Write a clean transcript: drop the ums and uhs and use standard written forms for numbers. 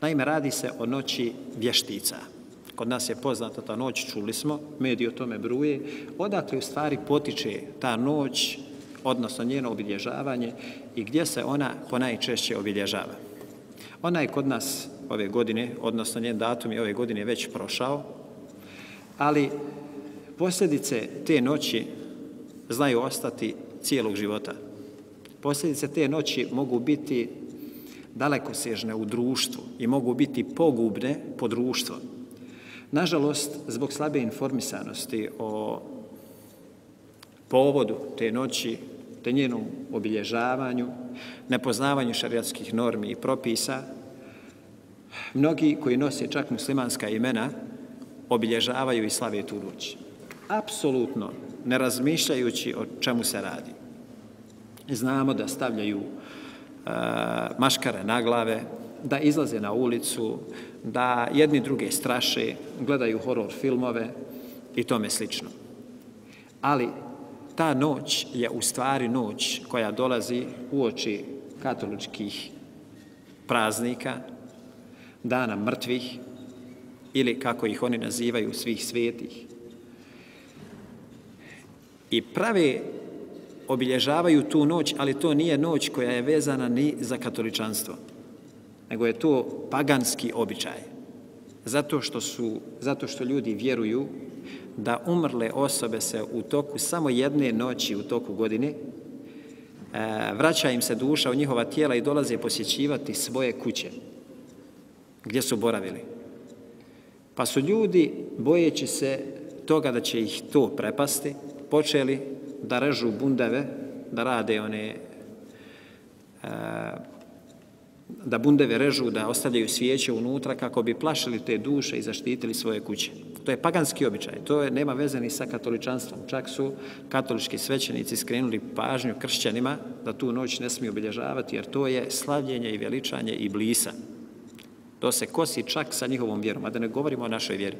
Naime, radi se o noći vještica. Kod nas je poznata ta noć, čuli smo, mediji o tome bruje, odakle u stvari potiče ta noć, odnosno njeno obilježavanje i gdje se ona ponajčešće obilježava. Ona je kod nas ove godine, odnosno njen datum je ove godine već prošao, ali posljedice te noći znaju ostati cijelog života. Posljedice te noći mogu biti dalekosežne u društvu i mogu biti pogubne po društvo. Nažalost, zbog slabe informisanosti o povodu te noći, te njenom obilježavanju, nepoznavanju šarijatskih normi i propisa, mnogi koji nose čak muslimanska imena obilježavaju i slave tu noć. Apsolutno ne razmišljajući o čemu se radi. Znamo da stavljaju maškare na glave, da izlaze na ulicu, da jedni druge straše, gledaju horor filmove i tome slično. Ali ta noć je u stvari noć koja dolazi uoči katoličkih praznika, dana mrtvih ili kako ih oni nazivaju svih svetih. I prave obilježavaju tu noć, ali to nije noć koja je vezana ni za katoličanstvo, nego je to paganski običaj. Zato što ljudi vjeruju da umrle osobe se u toku samo jedne noći u toku godine vraća im se duša u njihova tijela i dolaze posjećivati svoje kuće gdje su boravili. Pa su ljudi, bojeći se toga da će ih to prepasti, počeli da režu bundeve, da rade da bundeve režu, da ostavljaju svijeće unutra kako bi plašili te duše i zaštitili svoje kuće. To je paganski običaj, to nema veze ni sa katoličanstvom. Čak su katolički svećenici skrenuli pažnju kršćanima da tu noć ne smiju obilježavati, jer to je slavljenje i veličanje Iblisa. To se kosi čak sa njihovom vjerom, a da ne govorimo o našoj vjeri.